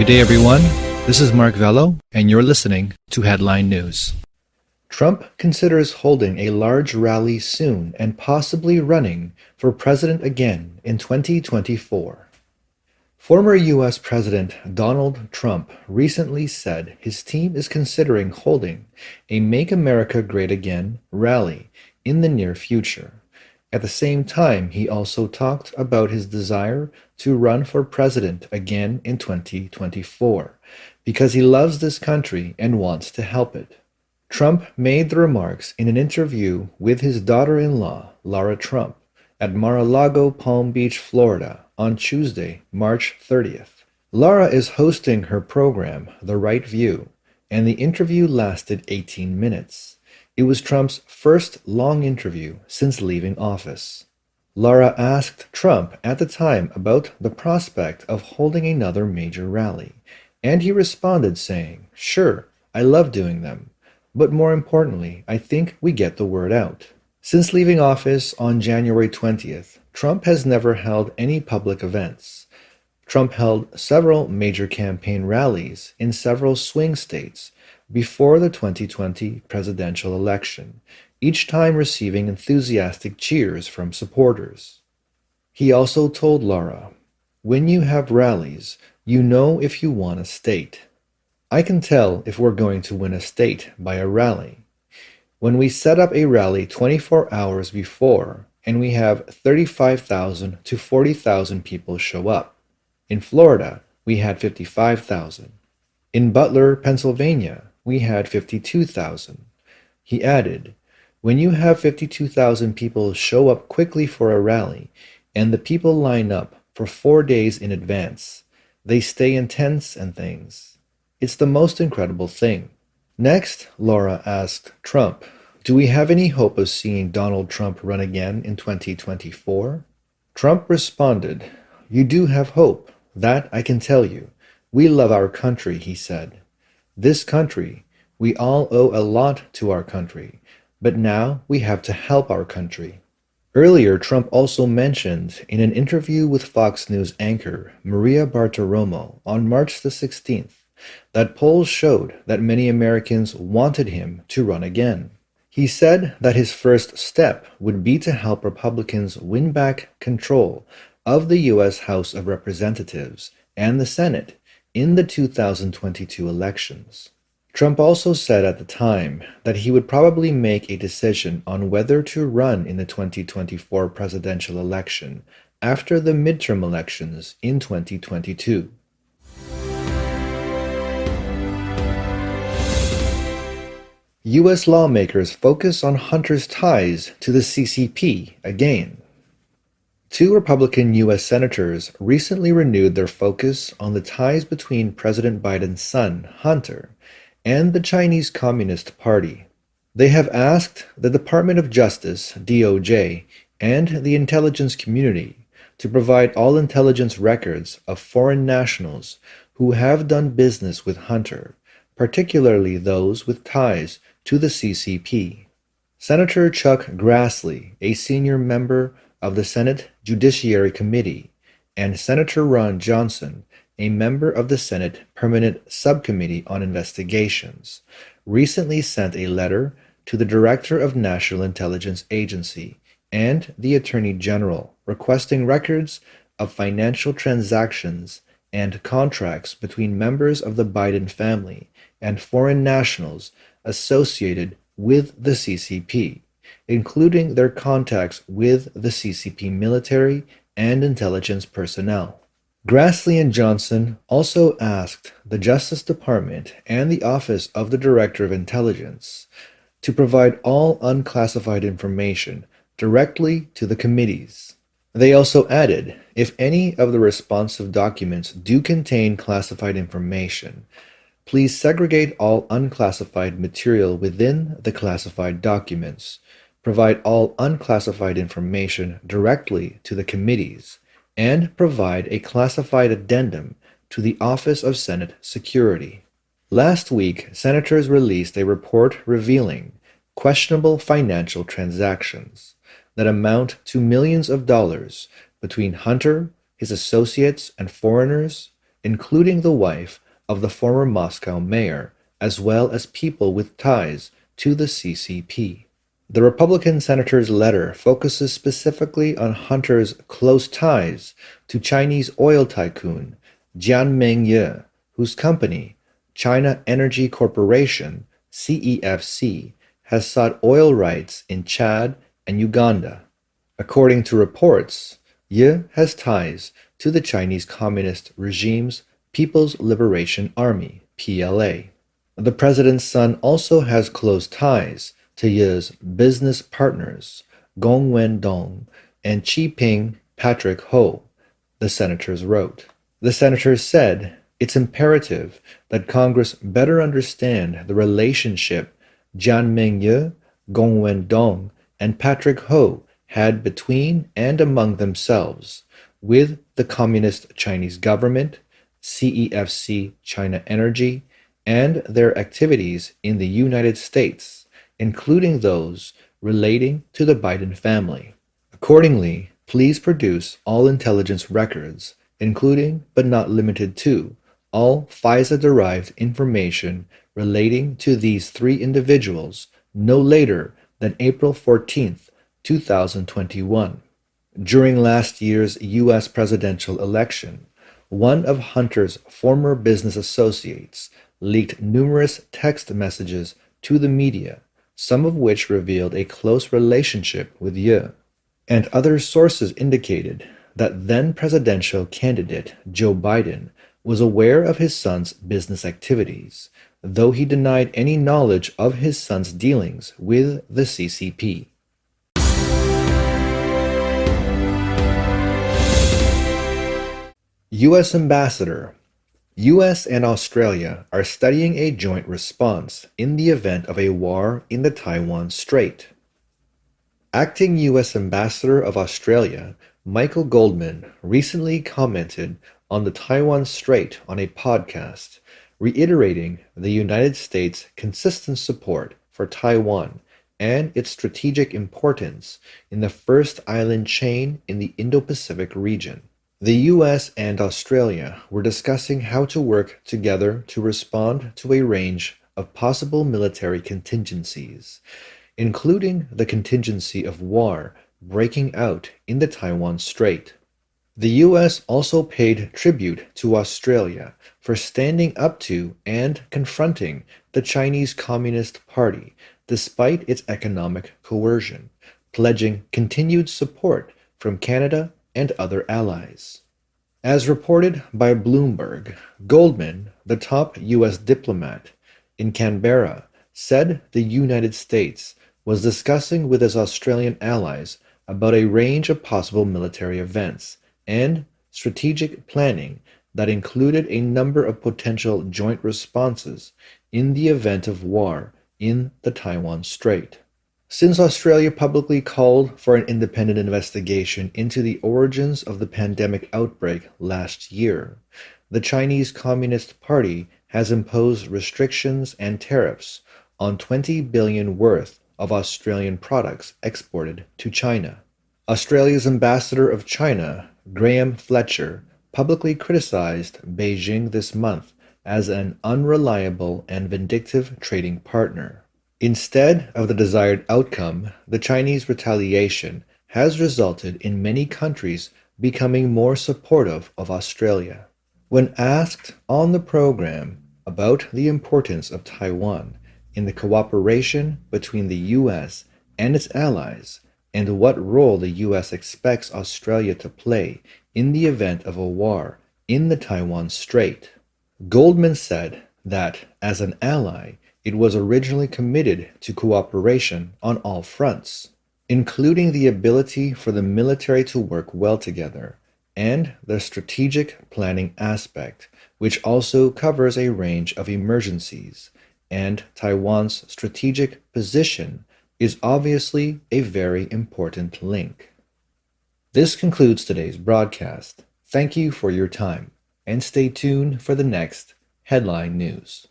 Good day, everyone. This is Mark Vello, and you're listening to Headline News. Trump considers holding a large rally soon and possibly running for president again in 2024. Former U.S. President Donald Trump recently said his team is considering holding a Make America Great Again rally in the near future. At the same time, he also talked about his desire to run for president again in 2024 because he loves this country and wants to help it. Trump made the remarks in an interview with his daughter-in-law, Lara Trump, at Mar-a-Lago, Palm Beach, Florida, on Tuesday, March 30th. Lara is hosting her program, The Right View, and the interview lasted 18 minutes. It was Trump's first long interview since leaving office. Lara asked Trump at the time about the prospect of holding another major rally, and he responded saying, "Sure, I love doing them, but more importantly, I think we get the word out." Since leaving office on January 20th, Trump has never held any public events. Trump held several major campaign rallies in several swing states before the 2020 presidential election, each time receiving enthusiastic cheers from supporters. He also told Lara, "When you have rallies, you know if you won a state. I can tell if we're going to win a state by a rally. When we set up a rally 24 hours before and we have 35,000 to 40,000 people show up. In Florida, we had 55,000. In Butler, Pennsylvania, we had 52,000. He added, "When you have 52,000 people show up quickly for a rally, and the people line up for 4 days in advance, they stay in tents and things. It's the most incredible thing." Next, Laura asked Trump, "Do we have any hope of seeing Donald Trump run again in 2024? Trump responded, "You do have hope. That I can tell you. We love our country," he said. "This country, we all owe a lot to our country, but now we have to help our country." Earlier, Trump also mentioned in an interview with Fox News anchor Maria Bartiromo on March the 16th that polls showed that many Americans wanted him to run again. He said that his first step would be to help Republicans win back control of the U.S. House of Representatives and the Senate in the 2022 elections. Trump also said at the time that he would probably make a decision on whether to run in the 2024 presidential election after the midterm elections in 2022. U.S. lawmakers focus on Hunter's ties to the CCP again. Two Republican U.S. senators recently renewed their focus on the ties between President Biden's son, Hunter, and the Chinese Communist Party. They have asked the Department of Justice, DOJ, and the intelligence community to provide all intelligence records of foreign nationals who have done business with Hunter, particularly those with ties to the CCP. Senator Chuck Grassley, a senior member of the Senate Judiciary Committee, and Senator Ron Johnson, a member of the Senate Permanent Subcommittee on Investigations, recently sent a letter to the Director of National Intelligence Agency and the Attorney General requesting records of financial transactions and contracts between members of the Biden family and foreign nationals associated with the CCP, including their contacts with the CCP military and intelligence personnel. Grassley and Johnson also asked the Justice Department and the Office of the Director of Intelligence to provide all unclassified information directly to the committees. They also added, if any of the responsive documents do contain classified information, please segregate all unclassified material within the classified documents, provide all unclassified information directly to the committees, and provide a classified addendum to the Office of Senate Security. Last week, senators released a report revealing questionable financial transactions that amount to millions of dollars between Hunter, his associates, and foreigners including the wife of the former Moscow mayor, as well as people with ties to the CCP. The Republican senator's letter focuses specifically on Hunter's close ties to Chinese oil tycoon Jian Mengye, whose company, China Energy Corporation, CEFC, has sought oil rights in Chad and Uganda. According to reports, Ye has ties to the Chinese Communist regime's People's Liberation Army, PLA. The president's son also has close ties to Ye's business partners, Gong Wendong and Chi-Ping Patrick Ho, the senators wrote. The senators said it's imperative that Congress better understand the relationship Jian Mengye, Gong Wendong, and Patrick Ho had between and among themselves with the Communist Chinese government, CEFC China Energy, and their activities in the United States, including those relating to the Biden family. Accordingly, please produce all intelligence records, including but not limited to all FISA-derived information relating to these three individuals no later than April 14th, 2021. During last year's U.S. presidential election, one of Hunter's former business associates leaked numerous text messages to the media, some of which revealed a close relationship with Ye. And other sources indicated that then presidential candidate Joe Biden was aware of his son's business activities, though he denied any knowledge of his son's dealings with the CCP. U.S. Ambassador. U.S. and Australia are studying a joint response in the event of a war in the Taiwan Strait. Acting U.S. Ambassador of Australia, Michael Goldman, recently commented on the Taiwan Strait on a podcast, reiterating the United States' consistent support for Taiwan and its strategic importance in the first island chain in the Indo-Pacific region. The US and Australia were discussing how to work together to respond to a range of possible military contingencies, including the contingency of war breaking out in the Taiwan Strait. The US also paid tribute to Australia for standing up to and confronting the Chinese Communist Party despite its economic coercion, pledging continued support from Canada and other allies. As reported by Bloomberg, Goldman, the top U.S. diplomat in Canberra, said the United States was discussing with its Australian allies about a range of possible military events and strategic planning that included a number of potential joint responses in the event of war in the Taiwan Strait. Since Australia publicly called for an independent investigation into the origins of the pandemic outbreak last year, the Chinese Communist Party has imposed restrictions and tariffs on $20 billion worth of Australian products exported to China. Australia's ambassador of China, Graham Fletcher, publicly criticized Beijing this month as an unreliable and vindictive trading partner. Instead of the desired outcome, the Chinese retaliation has resulted in many countries becoming more supportive of Australia. When asked on the program about the importance of Taiwan in the cooperation between the U.S. and its allies, and what role the U.S. expects Australia to play in the event of a war in the Taiwan Strait, Goldman said that, as an ally, it was originally committed to cooperation on all fronts, including the ability for the military to work well together, and the strategic planning aspect, which also covers a range of emergencies, and Taiwan's strategic position is obviously a very important link. This concludes today's broadcast. Thank you for your time, and stay tuned for the next Headline News.